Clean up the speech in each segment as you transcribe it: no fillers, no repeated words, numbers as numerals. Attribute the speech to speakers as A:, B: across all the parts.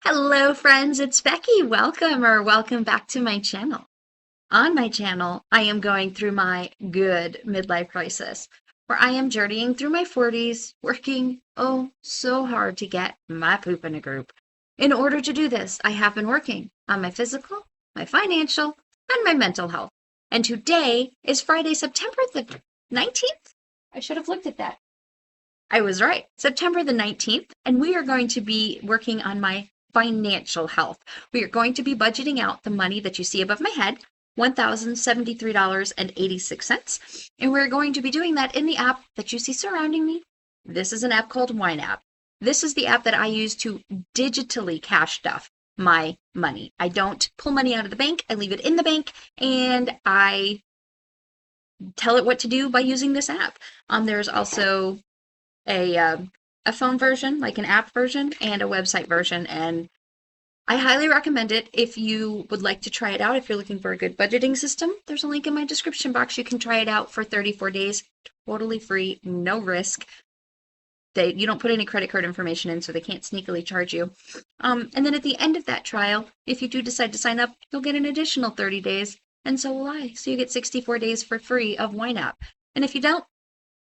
A: Hello, friends. It's Becky. Welcome back to my channel. On my channel, I am going through my good midlife crisis, where I am journeying through my 40s, working so hard to get my poop in a group. In order to do this, I have been working on my physical, my financial, and my mental health. And today is Friday, September the 19th. I should have looked at that. I was right. September the 19th, and we are going to be working on my financial health. We are going to be budgeting out the money that you see above my head, $1,073.86. And we're going to be doing that in the app that you see surrounding me. This is an app called YNAB. This is the app that I use to digitally cash stuff my money. I don't pull money out of the bank. I leave it in the bank, and I tell it what to do by using this app. There's also a phone version, like an app version, and a website version, and I highly recommend it if you would like to try it out. If you're looking for a good budgeting system, there's a link in my description box. You can try it out for 34 days, totally free, no risk. You don't put any credit card information in, so they can't sneakily charge you. And then at the end of that trial, if you do decide to sign up, you'll get an additional 30 days, and so will I. So you get 64 days for free of YNAB. And if you don't,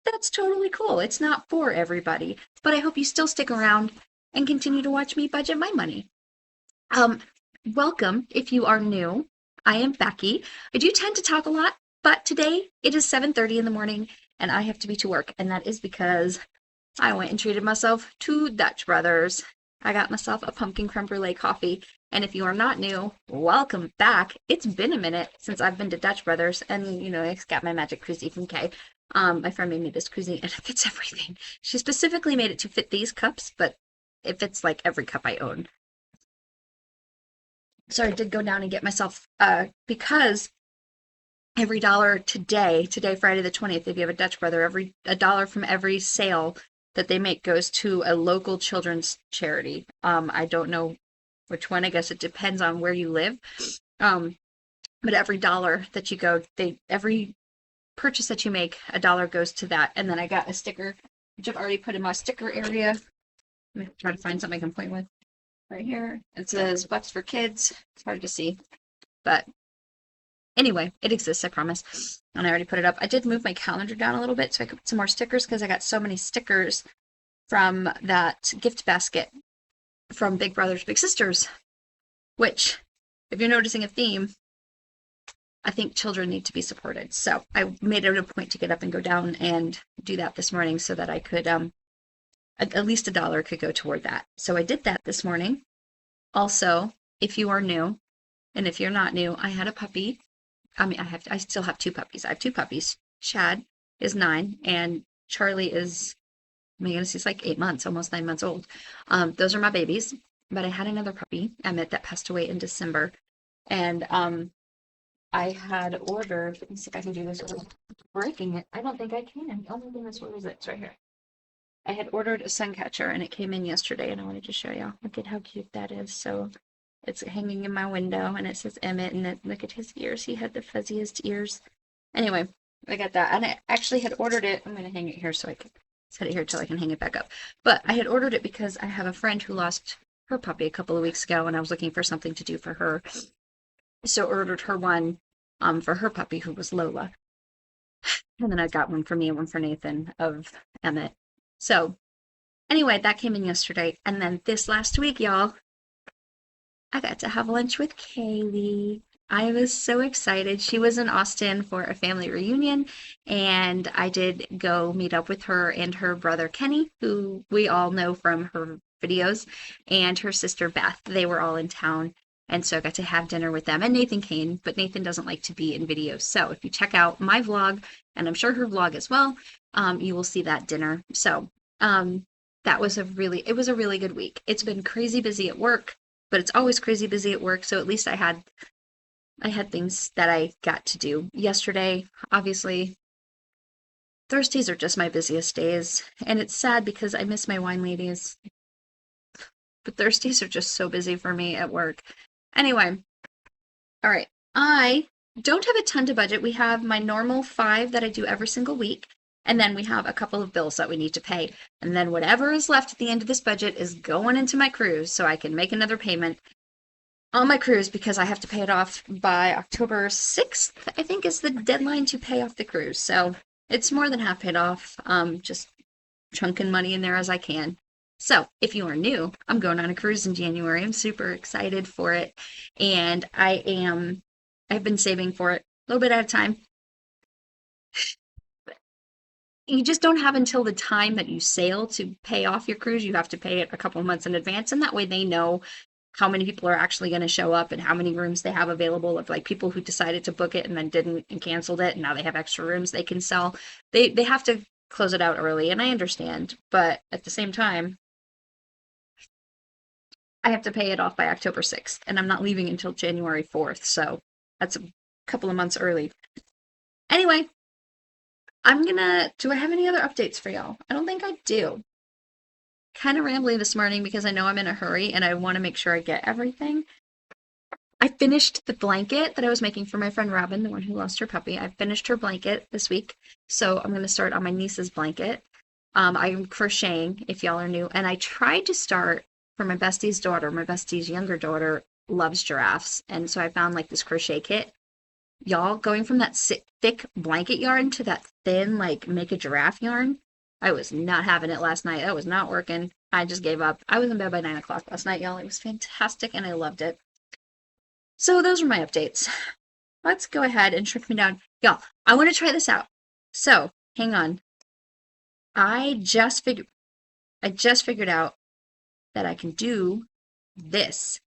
A: that's totally cool. It's not for everybody, but I hope you still stick around and continue to watch me budget my money. Welcome if you are new. I am Becky. I do tend to talk a lot, but today it is 7:30 in the morning and I have to be to work, and that is because I went and treated myself to Dutch Brothers. I got myself a pumpkin creme brulee coffee, and if you are not new, welcome back. It's been a minute since I've been to Dutch Brothers, and I got my magic koozie from Kay. My friend made me this koozie, and it fits everything. She specifically made it to fit these cups, but it fits like every cup I own. So I did go down and get myself, because every dollar today, Friday the 20th, if you have a Dutch Brother, a dollar from every sale that they make goes to a local children's charity. I don't know which one. I guess it depends on where you live. But every dollar that you go, every purchase that you make, a dollar goes to that. And then I got a sticker, which I've already put in my sticker area. Let me try to find something I can point with. Right here. It says Bucks for Kids. It's hard to see. But anyway, it exists, I promise. And I already put it up. I did move my calendar down a little bit so I could put some more stickers, because I got so many stickers from that gift basket from Big Brothers Big Sisters, which, if you're noticing a theme, I think children need to be supported. So I made it a point to get up and go down and do that this morning so that I could, at least a dollar could go toward that. So I did that this morning. Also, if you are new, and if you're not new, I had a puppy. I still have two puppies. I have two puppies. Chad is 9, and Charlie is, oh my goodness, he's like 8 months, almost 9 months old. Those are my babies. But I had another puppy, Emmett, that passed away in December. And I had ordered, let me see if I can do this without breaking it. I don't think I can. Oh my goodness, where is it? It's right here. I had ordered a sun catcher, and it came in yesterday, and I wanted to show y'all. Look at how cute that is. So it's hanging in my window, and it says Emmett, and look at his ears. He had the fuzziest ears. Anyway, I got that, and I actually had ordered it. I'm going to hang it here so I can set it here till I can hang it back up. But I had ordered it because I have a friend who lost her puppy a couple of weeks ago, and I was looking for something to do for her. So ordered her one for her puppy, who was Lola. And then I got one for me and one for Nathan of Emmett. So anyway, that came in yesterday. And then this last week, y'all, I got to have lunch with Kaylee. I was so excited. She was in Austin for a family reunion, and I did go meet up with her and her brother Kenny, who we all know from her videos, and her sister Beth. They were all in town, and so I got to have dinner with them, and Nathan came, but Nathan doesn't like to be in videos. So if you check out my vlog, and I'm sure her vlog as well, you will see that dinner. So it was a really good week. It's been crazy busy at work, but it's always crazy busy at work. So at least I had things that I got to do yesterday. Obviously, Thursdays are just my busiest days, and it's sad because I miss my wine ladies. But Thursdays are just so busy for me at work. Anyway, all right. I don't have a ton to budget. We have my normal 5 that I do every single week. And then we have a couple of bills that we need to pay. And then whatever is left at the end of this budget is going into my cruise so I can make another payment on my cruise because I have to pay it off by October 6th, I think is the deadline to pay off the cruise. So it's more than half paid off. Just chunking money in there as I can. So if you are new, I'm going on a cruise in January. I'm super excited for it. And I've been saving for it a little bit at a time. You just don't have until the time that you sail to pay off your cruise. You have to pay it a couple of months in advance, and that way they know how many people are actually going to show up and how many rooms they have available. Of like people who decided to book it and then didn't and canceled it, and now they have extra rooms they can sell. They have to close it out early, and I understand, but at the same time, I have to pay it off by October 6th, and I'm not leaving until January 4th, so that's a couple of months early. Anyway, do I have any other updates for y'all? I don't think I do. Kind of rambly this morning because I know I'm in a hurry and I want to make sure I get everything. I finished the blanket that I was making for my friend Robin, the one who lost her puppy. I finished her blanket this week, so I'm going to start on my niece's blanket. I'm crocheting, if y'all are new, and I tried to start for my bestie's daughter. My bestie's younger daughter loves giraffes, and so I found like this crochet kit. Y'all, going from that thick blanket yarn to that thin, like, make a giraffe yarn, I was not having it last night. That was not working. I just gave up. I was in bed by 9 o'clock last night, y'all. It was fantastic, and I loved it. So those were my updates. Let's go ahead and shrink me down. Y'all, I want to try this out. So, hang on. I just figured out that I can do this.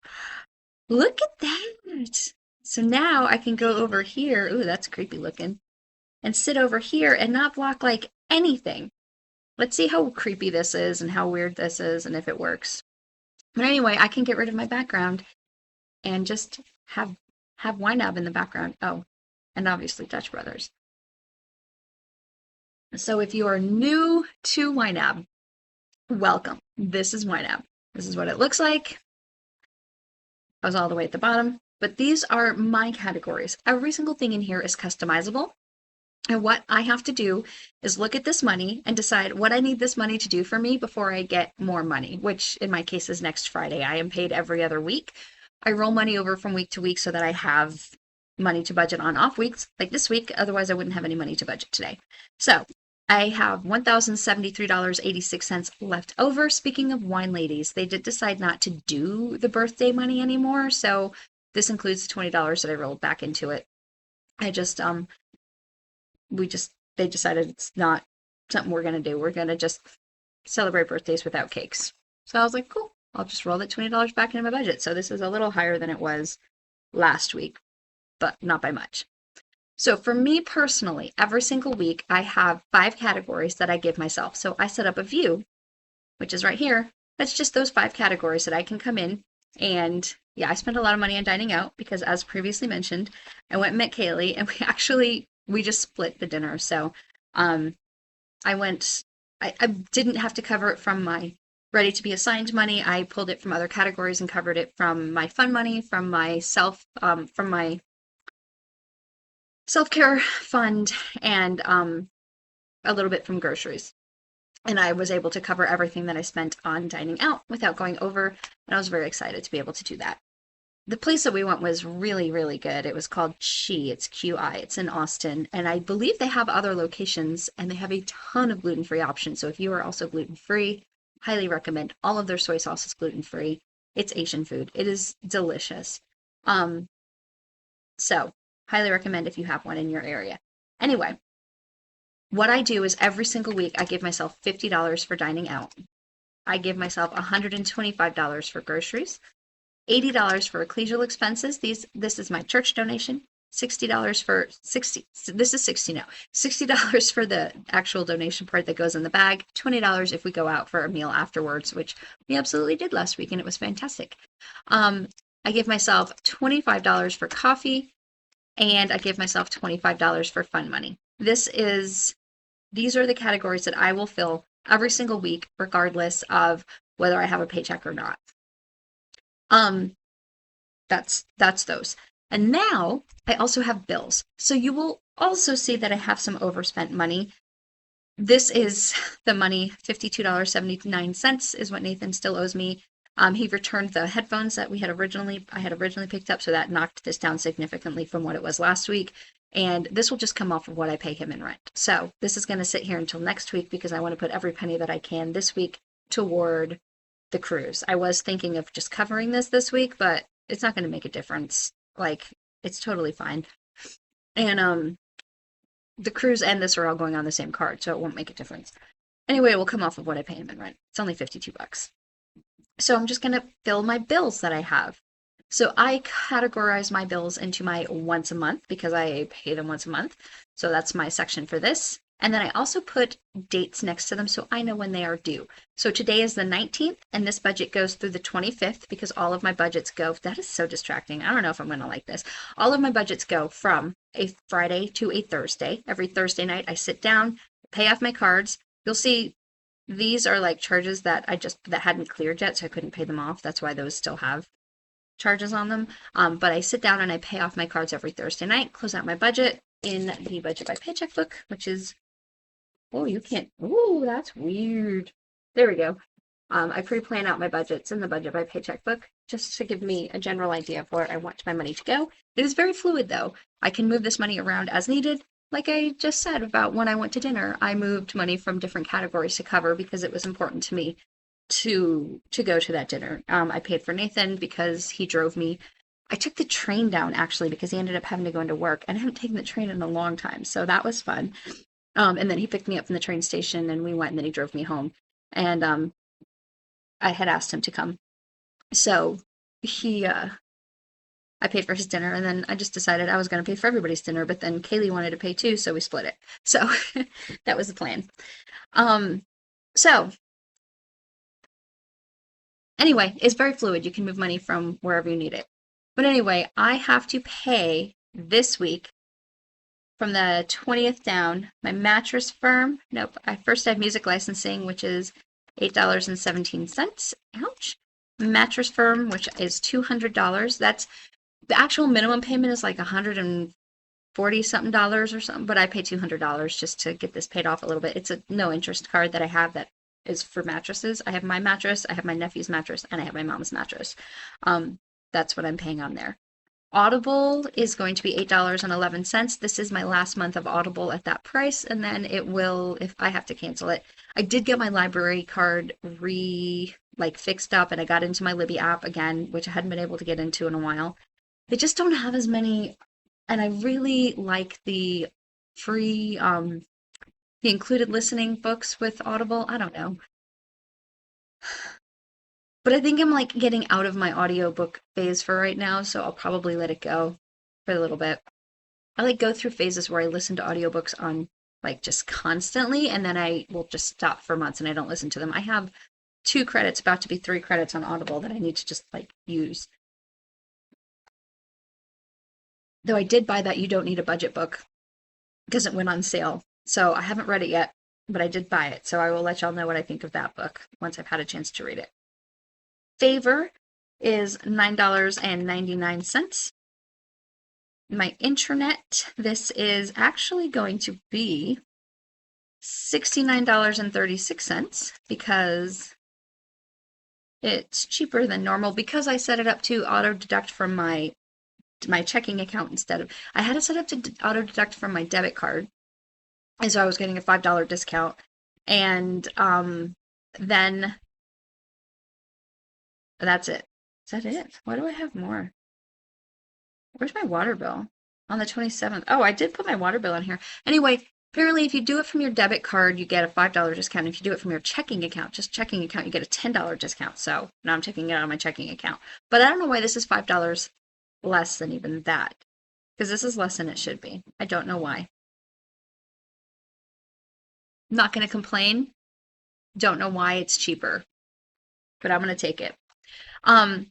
A: Look at that. So now I can go over here. Ooh, that's creepy looking. And sit over here and not block like anything. Let's see how creepy this is and how weird this is and if it works. But anyway, I can get rid of my background and just have YNAB in the background. Oh, and obviously Dutch Brothers. So if you are new to YNAB, welcome. This is YNAB. This is what it looks like. I was all the way at the bottom. But these are my categories. Every single thing in here is customizable. And what I have to do is look at this money and decide what I need this money to do for me before I get more money, which in my case is next Friday. I am paid every other week. I roll money over from week to week so that I have money to budget on off weeks, like this week. Otherwise, I wouldn't have any money to budget today. So I have $1,073.86 left over. Speaking of wine ladies, they did decide not to do the birthday money anymore. So this includes the $20 that I rolled back into it. They decided it's not something we're going to do. We're going to just celebrate birthdays without cakes. So I was like, cool, I'll just roll that $20 back into my budget. So this is a little higher than it was last week, but not by much. So for me personally, every single week, I have 5 categories that I give myself. So I set up a view, which is right here. That's just those 5 categories that I can come in. And yeah, I spent a lot of money on dining out because, as previously mentioned, I went and met Kaylee, and we just split the dinner. So I didn't have to cover it from my ready to be assigned money. I pulled it from other categories and covered it from my fun money, from my self-care fund, and a little bit from groceries. And I was able to cover everything that I spent on dining out without going over, and I was very excited to be able to do that. The place that we went was really, really good. It was called Chi. It's QI. It's in Austin. And I believe they have other locations, and they have a ton of gluten-free options. So if you are also gluten-free, highly recommend. All of their soy sauce is gluten-free. It's Asian food. It is delicious. So highly recommend if you have one in your area. Anyway, what I do is every single week I give myself $50 for dining out. I give myself $125 for groceries, $80 for ecclesial expenses. This is my church donation. $60 for this is 60 now. $60 for the actual donation part that goes in the bag. $20 if we go out for a meal afterwards, which we absolutely did last week, and it was fantastic. I give myself $25 for coffee, and I give myself $25 for fun money. These are the categories that I will fill every single week, regardless of whether I have a paycheck or not. That's those. And now I also have bills. So you will also see that I have some overspent money. this is the money. $52.79 is what Nathan still owes me. He returned the headphones that I had originally picked up, so that knocked this down significantly from what it was last week. And this will just come off of what I pay him in rent. So this is going to sit here until next week because I want to put every penny that I can this week toward the cruise. I was thinking of just covering this week, but it's not going to make a difference. Like, it's totally fine. And the cruise and this are all going on the same card, so it won't make a difference. Anyway, it will come off of what I pay him in rent. It's only $52. So I'm just going to fill my bills that I have. So I categorize my bills into my once a month because I pay them once a month. So that's my section for this. And then I also put dates next to them so I know when they are due. So today is the 19th, and this budget goes through the 25th because all of my budgets go. That is so distracting. I don't know if I'm going to like this. All of my budgets go from a Friday to a Thursday. Every Thursday night, I sit down, pay off my cards. You'll see these are like charges that that hadn't cleared yet, so I couldn't pay them off. That's why those still have charges on them. But I sit down and I pay off my cards every Thursday night, close out my budget in the budget by paycheck book, which is, oh, you can't, oh, that's weird. There we go. I pre-plan out my budgets in the budget by paycheck book just to give me a general idea of where I want my money to go. It is very fluid though. I can move this money around as needed. Like I just said about when I went to dinner, I moved money from different categories to cover because it was important to me to go to that dinner. I paid for Nathan because he drove me. I took the train down actually because he ended up having to go into work, and I haven't taken the train in a long time, so that was fun. And then he picked me up from the train station and we went, and then he drove me home. And I had asked him to come. So I paid for his dinner, and then I just decided I was going to pay for everybody's dinner, but then Kaylee wanted to pay too, so we split it. So that was the plan. So anyway, it's very fluid. You can move money from wherever you need it. But anyway, I have to pay this week from the 20th down my mattress firm. Nope. I first have music licensing, which is $8.17. Ouch. Mattress firm, which is $200. That's the actual minimum payment is like $140 something or something, but I pay $200 just to get this paid off a little bit. It's a no interest card that I have that is for mattresses. I have my mattress, I have my nephew's mattress, and I have my mom's mattress. That's what I'm paying on there. Audible is going to be $8.11. This is my last month of Audible at that price, and then it will, if I have to cancel it. I did get my library card fixed up, and I got into my Libby app again, which I hadn't been able to get into in a while. They just don't have as many, and I really like the free, the included listening books with Audible. I don't know. But I think I'm like getting out of my audiobook phase for right now, so I'll probably let it go for a little bit. I like go through phases where I listen to audiobooks on like just constantly, and then I will just stop for months and I don't listen to them. I have 2 credits, about to be 3 credits on Audible that I need to just like use. Though I did buy that You Don't Need a Budget book because it went on sale. So I haven't read it yet, but I did buy it. So I will let y'all know what I think of that book once I've had a chance to read it. Favor is $9.99. My internet, this is actually going to be $69.36 because it's cheaper than normal because I set it up to auto deduct from my checking account instead of, I had it set up to auto deduct from my debit card. And so I was getting a $5 discount. And then that's it. Is that it? Why do I have more? Where's my water bill? On the 27th. Oh, I did put my water bill in here. Anyway, apparently if you do it from your debit card, you get a $5 discount. If you do it from your checking account, just checking account, you get a $10 discount. So now I'm taking it out of my checking account. But I don't know why this is $5 less than even that. Because this is less than it should be. I don't know why. I'm not going to complain. Don't know why it's cheaper. But I'm going to take it. I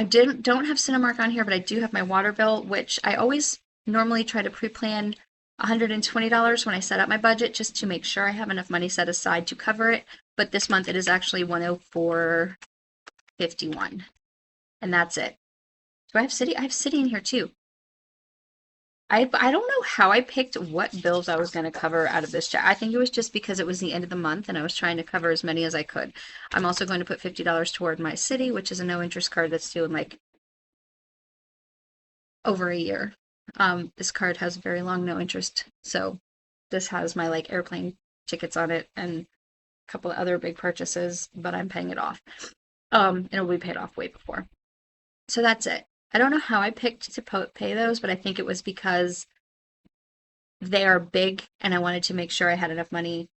A: don't have Cinemark on here, but I do have my water bill, which I always normally try to pre-plan $120 when I set up my budget just to make sure I have enough money set aside to cover it. But this month it is actually $104.51. And that's it. Do I have City? I have City in here too. I don't know how I picked what bills I was going to cover out of this check. I think it was just because it was the end of the month and I was trying to cover as many as I could. I'm also going to put $50 toward my city, which is a no interest card that's due in like over a year. This card has very long no interest, so this has my like airplane tickets on it and a couple of other big purchases, but I'm paying it off. It'll be paid off way before. So that's it. I don't know how I picked to pay those, but I think it was because they are big and I wanted to make sure I had enough money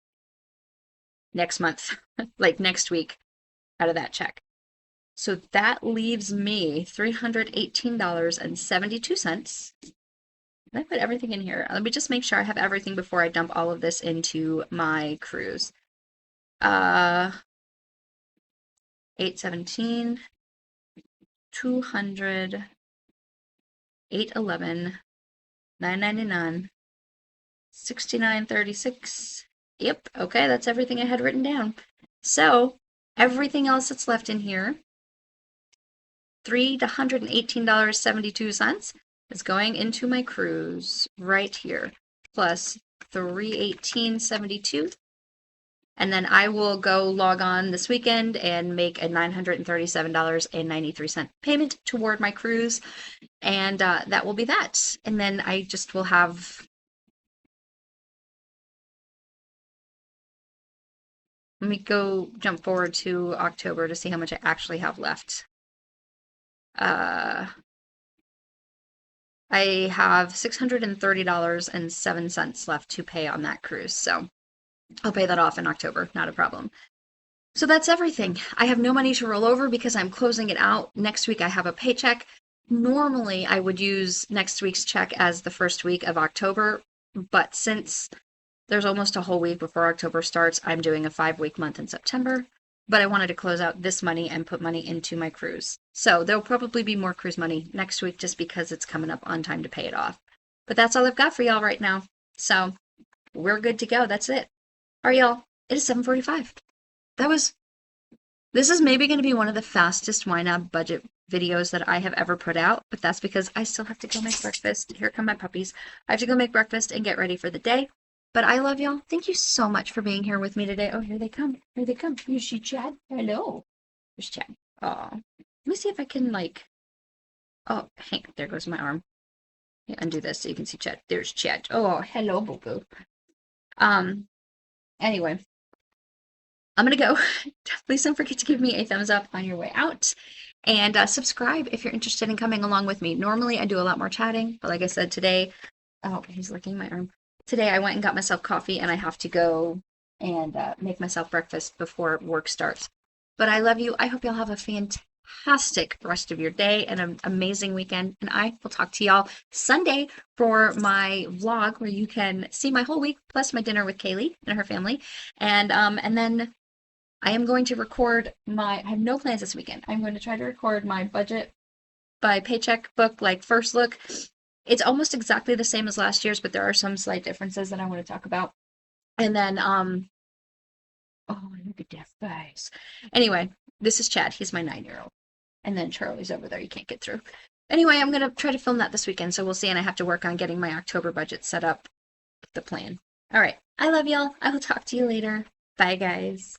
A: next month, like next week, out of that check. So that leaves me $318.72. I put everything in here. Let me just make sure I have everything before I dump all of this into my cruise. 817, 200, 811, 999, 69.36. Yep, okay, that's everything I had written down. So everything else that's left in here, $318.72 is going into my cruise right here, plus $318.72. And then I will go log on this weekend and make a $937.93 payment toward my cruise. And that will be that. And then I just will have. Let me go jump forward to October to see how much I actually have left. I have $630.07 left to pay on that cruise. So I'll pay that off in October, not a problem. So that's everything. I have no money to roll over because I'm closing it out. Next week I have a paycheck. Normally I would use next week's check as the first week of October, but since there's almost a whole week before October starts, I'm doing a 5-week month in September. But I wanted to close out this money and put money into my cruise. So there'll probably be more cruise money next week just because it's coming up on time to pay it off. But that's all I've got for y'all right now. So we're good to go. That's it. All right, y'all. It is 7:45. This is maybe going to be one of the fastest YNAB budget videos that I have ever put out, but that's because I still have to go make breakfast. Here come my puppies. I have to go make breakfast and get ready for the day. But I love y'all. Thank you so much for being here with me today. Oh, here they come. Here they come. You see Chad? Hello. There's Chad. Oh, let me see if I can oh, hang on. There goes my arm. Yeah, undo this so you can see Chad. There's Chad. Oh, hello, boo boo. Anyway, I'm gonna go. Please don't forget to give me a thumbs up on your way out. And subscribe if you're interested in coming along with me. Normally I do a lot more chatting, but like I said today, oh, he's licking my arm. Today I went and got myself coffee and I have to go and make myself breakfast before work starts. But I love you. I hope y'all have a fantastic rest of your day and an amazing weekend. And I will talk to y'all Sunday for my vlog where you can see my whole week plus my dinner with Kaylee and her family. And then I am going to record I have no plans this weekend. I'm going to try to record my budget by paycheck book, like first look. It's almost exactly the same as last year's, but there are some slight differences that I want to talk about. And then, oh, look at that face. Anyway, this is Chad. He's my 9-year-old. And then Charlie's over there. You can't get through. Anyway, I'm going to try to film that this weekend, so we'll see. And I have to work on getting my October budget set up with the plan. All right. I love y'all. I will talk to you later. Bye, guys.